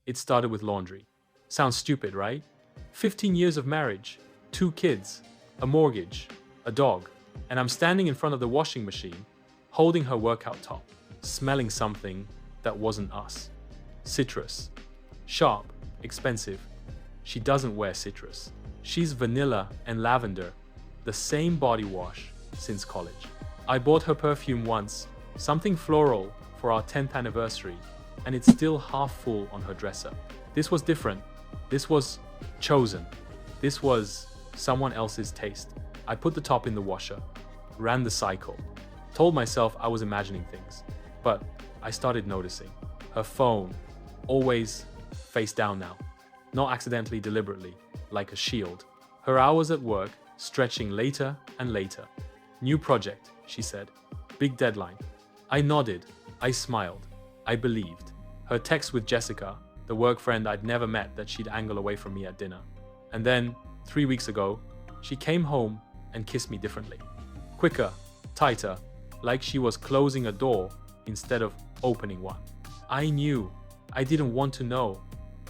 It started with laundry. Sounds stupid, right? 15 years of marriage, 2 kids, a mortgage, a dog, and I'm standing in front of the washing machine, holding her workout top, smelling something that wasn't us. Citrus. Sharp, expensive. She doesn't wear citrus. She's vanilla and lavender, the same body wash since college. I bought her perfume once, something floral for our 10th anniversary, and it's still half full on her dresser. This was different. This was chosen. This was someone else's taste. I put the top in the washer, ran the cycle, told myself I was imagining things, but I started noticing. Her phone, always face down now, not accidentally, deliberately, like a shield. Her hours at work stretching later and later. New project, she said. Big deadline. I nodded. I smiled. I believed. Her text with Jessica, the work friend I'd never met that she'd angle away from me at dinner. And then, 3 weeks ago, she came home and kissed me differently. Quicker, tighter, like she was closing a door instead of opening one. I knew. I didn't want to know,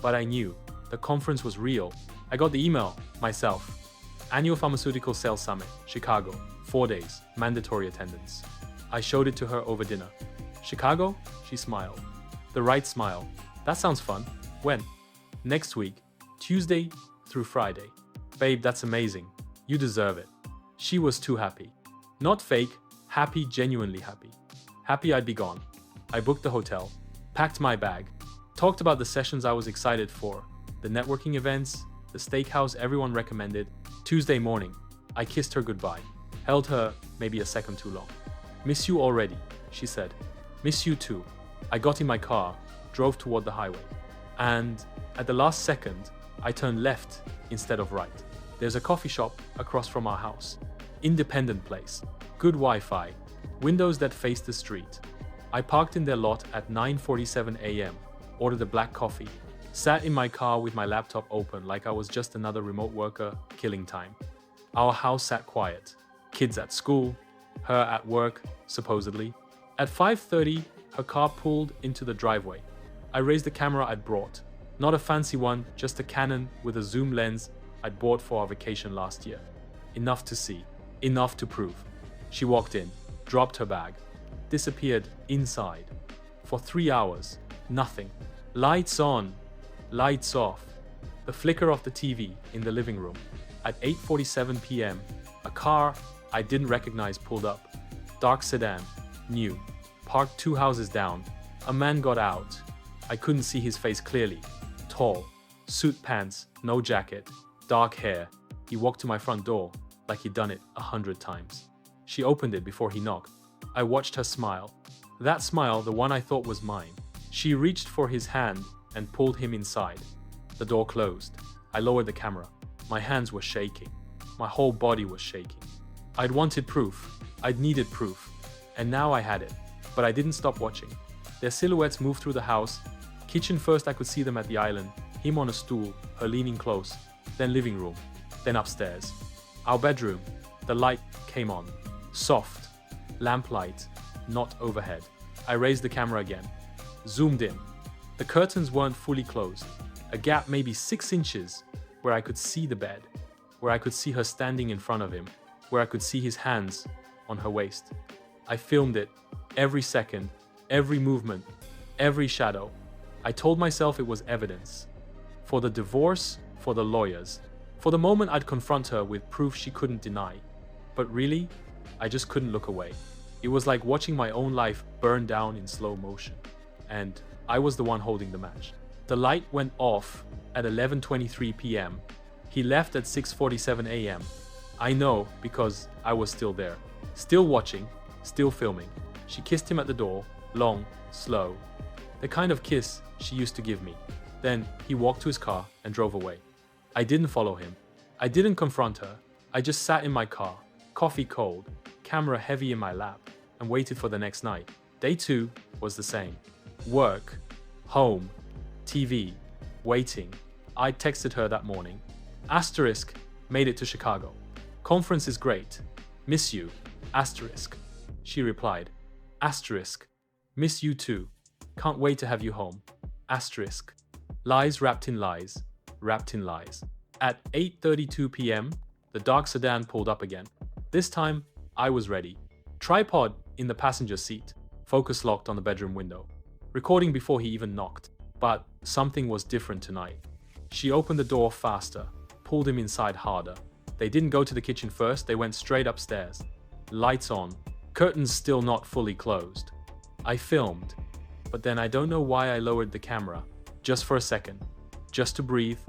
but I knew. The conference was real. I got the email, myself. Annual Pharmaceutical Sales Summit, Chicago, 4 days, mandatory attendance. I showed it to her over dinner. Chicago? She smiled. The right smile. That sounds fun. When? Next week, Tuesday through Friday. Babe, that's amazing. You deserve it. She was too happy. Not fake, happy, genuinely happy. Happy I'd be gone. I booked the hotel, packed my bag, talked about the sessions I was excited for, the networking events, the steakhouse everyone recommended. Tuesday morning, I kissed her goodbye, held her maybe a second too long. Miss you already, she said. Miss you too. I got in my car, drove toward the highway. And at the last second, I turned left instead of right. There's a coffee shop across from our house. Independent place. Good Wi-Fi. Windows that face the street. I parked in their lot at 9:47 a.m., ordered a black coffee, sat in my car with my laptop open like I was just another remote worker killing time. Our house sat quiet. Kids at school, her at work, supposedly. At 5:30, her car pulled into the driveway. I raised the camera I'd brought. Not a fancy one, just a Canon with a zoom lens I'd bought for our vacation last year. Enough to see, enough to prove. She walked in, dropped her bag, disappeared inside. For 3 hours, nothing. Lights on, lights off. The flicker of the TV in the living room. At 8:47 p.m., a car I didn't recognize pulled up. Dark sedan, new, parked 2 houses down. A man got out. I couldn't see his face clearly. Tall, suit pants, no jacket, dark hair. He walked to my front door like he'd done it 100 times. She opened it before he knocked. I watched her smile. That smile, the one I thought was mine. She reached for his hand and pulled him inside. The door closed. I lowered the camera. My hands were shaking. My whole body was shaking. I'd wanted proof. I'd needed proof. And now I had it. But I didn't stop watching. Their silhouettes moved through the house. Kitchen first, I could see them at the island. Him on a stool, her leaning close. Then living room. Then upstairs. Our bedroom. The light came on. Soft. Lamplight. Not overhead. I raised the camera again. Zoomed in. The curtains weren't fully closed. A gap maybe 6 inches where I could see the bed. Where I could see her standing in front of him. Where I could see his hands on her waist. I filmed it. Every second. Every movement. Every shadow. I told myself it was evidence. For the divorce, for the lawyers. For the moment I'd confront her with proof she couldn't deny. But really, I just couldn't look away. It was like watching my own life burn down in slow motion. And I was the one holding the match. The light went off at 11:23 p.m. He left at 6:47 a.m. I know because I was still there. Still watching, still filming. She kissed him at the door, long, slow. The kind of kiss she used to give me. Then he walked to his car and drove away. I didn't follow him. I didn't confront her. I just sat in my car, coffee cold, camera heavy in my lap, and waited for the next night. Day 2 was the same. Work, home, TV, waiting. I texted her that morning. Asterisk, made it to Chicago. Conference is great. Miss you. Asterisk. She replied. Asterisk. Miss you too. Can't wait to have you home. Asterisk. Lies wrapped in lies, wrapped in lies. At 8:32 p.m., the dark sedan pulled up again. This time, I was ready. Tripod in the passenger seat, focus locked on the bedroom window. Recording before he even knocked. But something was different tonight. She opened the door faster, pulled him inside harder. They didn't go to the kitchen first, they went straight upstairs. Lights on, curtains still not fully closed. I filmed, but then I don't know why I lowered the camera, just for a second, just to breathe,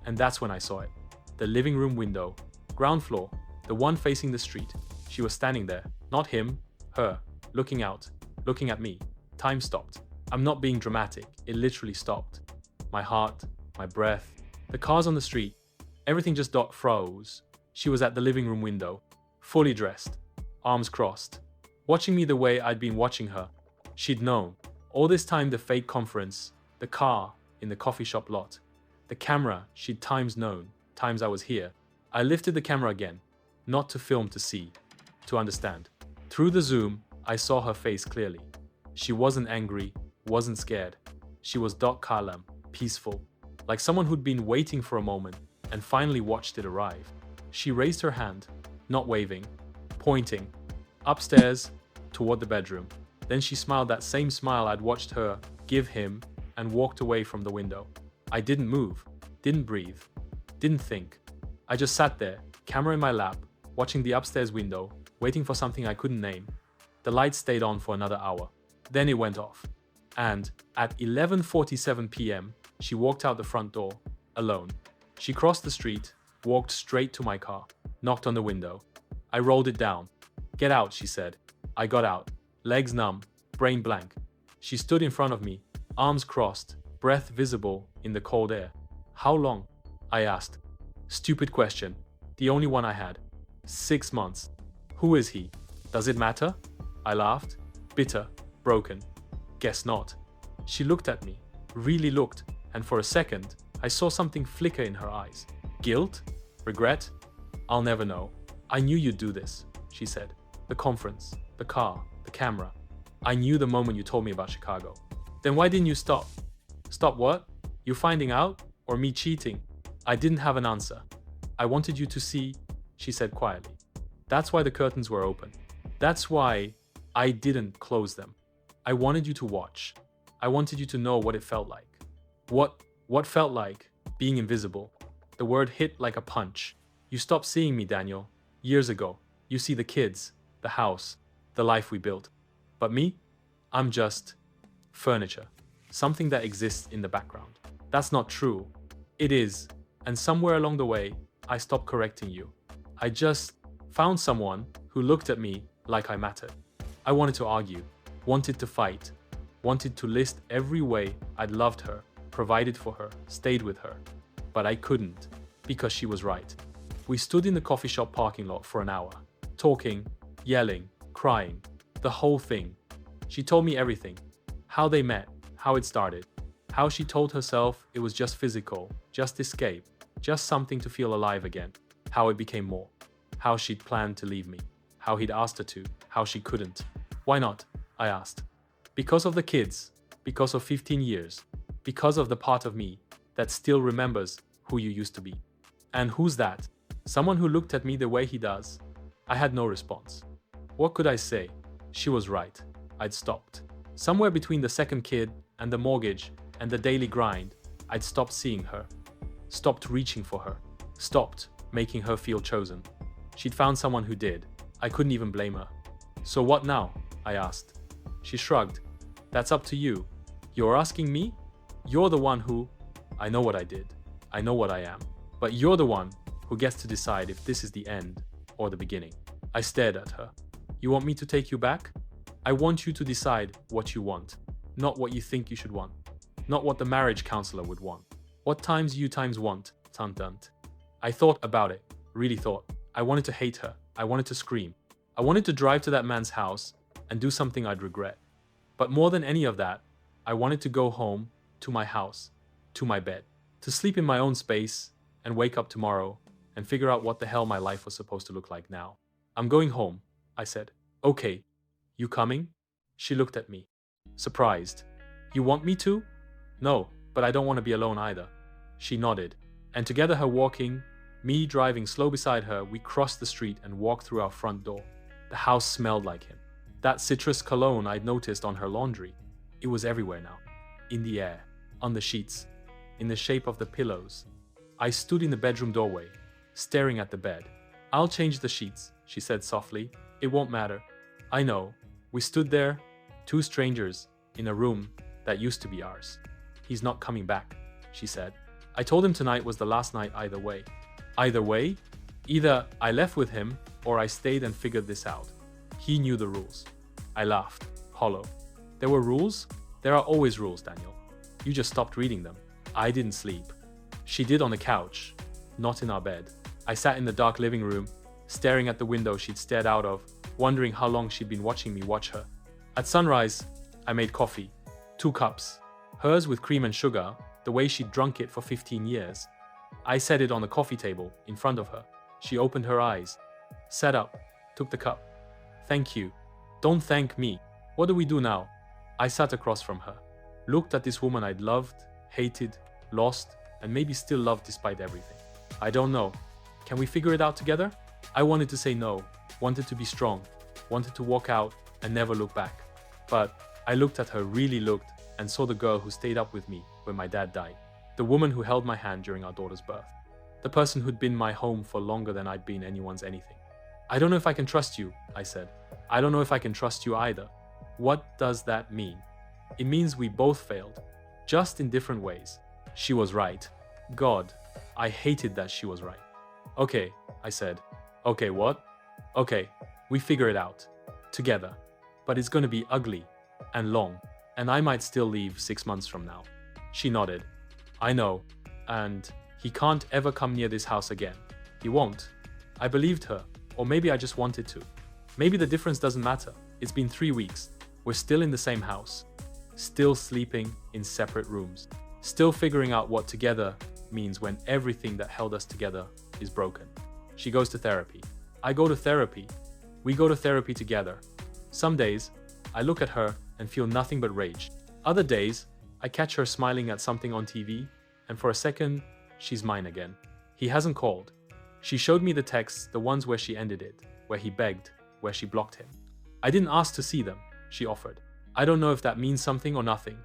and that's when I saw it. The living room window, ground floor, the one facing the street. She was standing there, not him, her, looking out, looking at me. Time stopped. I'm not being dramatic, it literally stopped. My heart, my breath, the cars on the street, everything just froze. She was at the living room window, fully dressed, arms crossed, watching me the way I'd been watching her. She'd known. All this time the fake conference, the car in the coffee shop lot, the camera she'd times known, times I was here. I lifted the camera again, not to film to see, to understand. Through the zoom, I saw her face clearly. She wasn't angry, wasn't scared. She was calm, peaceful, like someone who'd been waiting for a moment and finally watched it arrive. She raised her hand, not waving, pointing, upstairs, toward the bedroom. Then she smiled that same smile I'd watched her give him and walked away from the window. I didn't move, didn't breathe, didn't think. I just sat there, camera in my lap, watching the upstairs window, waiting for something I couldn't name. The lights stayed on for another hour. Then it went off. And at 11:47 p.m., she walked out the front door, alone. She crossed the street, walked straight to my car, knocked on the window. I rolled it down. "Get out," she said. I got out, legs numb, brain blank. She stood in front of me, arms crossed, breath visible in the cold air. "How long?" I asked. Stupid question, the only one I had. 6 months. "Who is he? Does it matter?" I laughed, bitter, broken. "Guess not." She looked at me, really looked, and for a second, I saw something flicker in her eyes. Guilt? Regret? "I'll never know. I knew you'd do this," she said. "The conference, the car, the camera. I knew the moment you told me about Chicago." "Then why didn't you stop?" "Stop what? You finding out? Or me cheating?" I didn't have an answer. "I wanted you to see," she said quietly. "That's why the curtains were open. That's why I didn't close them. I wanted you to watch. I wanted you to know what it felt like." What felt like being invisible? The word hit like a punch. "You stopped seeing me, Daniel. Years ago. You see the kids, the house, the life we built. But me? I'm just furniture. Something that exists in the background." "That's not true." "It is. And somewhere along the way, I stopped correcting you. I just found someone who looked at me like I mattered. I wanted to argue, wanted to fight, wanted to list every way I'd loved her, provided for her, stayed with her. But I couldn't, because she was right." We stood in the coffee shop parking lot for an hour, talking, yelling, crying, the whole thing. She told me everything, how they met, how it started, how she told herself it was just physical, just escape, just something to feel alive again, how it became more, how she'd planned to leave me, how he'd asked her to, how she couldn't. "Why not?" I asked. "Because of the kids, because of 15 years, because of the part of me that still remembers who you used to be." "And who's that?" "Someone who looked at me the way he does." I had no response. What could I say? She was right. I'd stopped. Somewhere between the second kid and the mortgage and the daily grind, I'd stopped seeing her. Stopped reaching for her. Stopped making her feel chosen. She'd found someone who did. I couldn't even blame her. "So what now?" I asked. She shrugged. "That's up to you. You're asking me? You're the one who..." "I know what I did. I know what I am. But you're the one who gets to decide if this is the end or the beginning." I stared at her. "You want me to take you back?" "I want you to decide what you want, not what you think you should want, not what the marriage counselor would want. What times you times want, Tantant." I thought about it, really thought. I wanted to hate her. I wanted to scream. I wanted to drive to that man's house and do something I'd regret. But more than any of that, I wanted to go home, to my house, to my bed, to sleep in my own space and wake up tomorrow and figure out what the hell my life was supposed to look like now. "I'm going home," I said. "Okay. You coming?" She looked at me, surprised. "You want me to?" "No. but I don't want to be alone either. She nodded, and together her walking, me driving slow beside her, we crossed the street and walked through our front door. The house smelled like him. That citrus cologne I'd noticed on her laundry. It was everywhere now. In the air, on the sheets, in the shape of the pillows. I stood in the bedroom doorway, staring at the bed. "I'll change the sheets," she said softly. "It won't matter." I know. We stood there, two strangers, in a room that used to be ours. "He's not coming back," she said. I told him tonight was the last night either way. Either way? Either I left with him, or I stayed and figured this out. He knew the rules. I laughed, hollow. There were rules? There are always rules, Daniel. You just stopped reading them. I didn't sleep. She did on the couch, not in our bed. I sat in the dark living room, staring at the window she'd stared out of, wondering how long she'd been watching me watch her. At sunrise, I made coffee. 2 cups. Hers with cream and sugar, the way she'd drunk it for 15 years. I set it on the coffee table, in front of her. She opened her eyes, sat up, took the cup. "Thank you." "Don't thank me. What do we do now?" I sat across from her, looked at this woman I'd loved, hated, lost, and maybe still loved despite everything. "I don't know. Can we figure it out together?" I wanted to say no, wanted to be strong, wanted to walk out and never look back. But I looked at her, really looked, and saw the girl who stayed up with me when my dad died. The woman who held my hand during our daughter's birth. The person who'd been my home for longer than I'd been anyone's anything. "I don't know if I can trust you," I said. "I don't know if I can trust you either." What does that mean? It means we both failed, just in different ways. She was right. God, I hated that she was right. "Okay," I said. "Okay, what?" "Okay, we figure it out. Together. But it's gonna be ugly. And long. And I might still leave 6 months from now." She nodded. "I know. And he can't ever come near this house again. He won't." I believed her. Or maybe I just wanted to. Maybe the difference doesn't matter. It's been 3 weeks. We're still in the same house. Still sleeping in separate rooms. Still figuring out what together means when everything that held us together is broken. She goes to therapy. I go to therapy. We go to therapy together. Some days, I look at her and feel nothing but rage. Other days, I catch her smiling at something on TV, and for a second, she's mine again. He hasn't called. She showed me the texts, the ones where she ended it, where he begged, where she blocked him. "I didn't ask to see them," she offered. I don't know if that means something or nothing.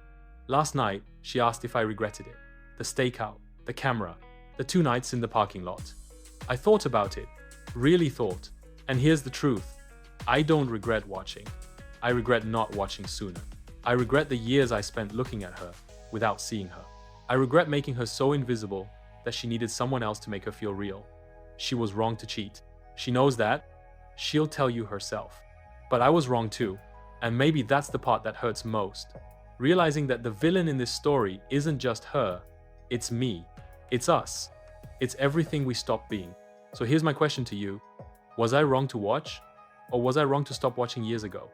Last night, she asked if I regretted it. The stakeout, the camera, the 2 nights in the parking lot. I thought about it, really thought. And here's the truth. I don't regret watching. I regret not watching sooner. I regret the years I spent looking at her without seeing her. I regret making her so invisible that she needed someone else to make her feel real. She was wrong to cheat. She knows that. She'll tell you herself. But I was wrong too. And maybe that's the part that hurts most. Realizing that the villain in this story isn't just her, it's me. It's us. It's everything we stopped being. So here's my question to you. Was I wrong to watch? Or was I wrong to stop watching years ago?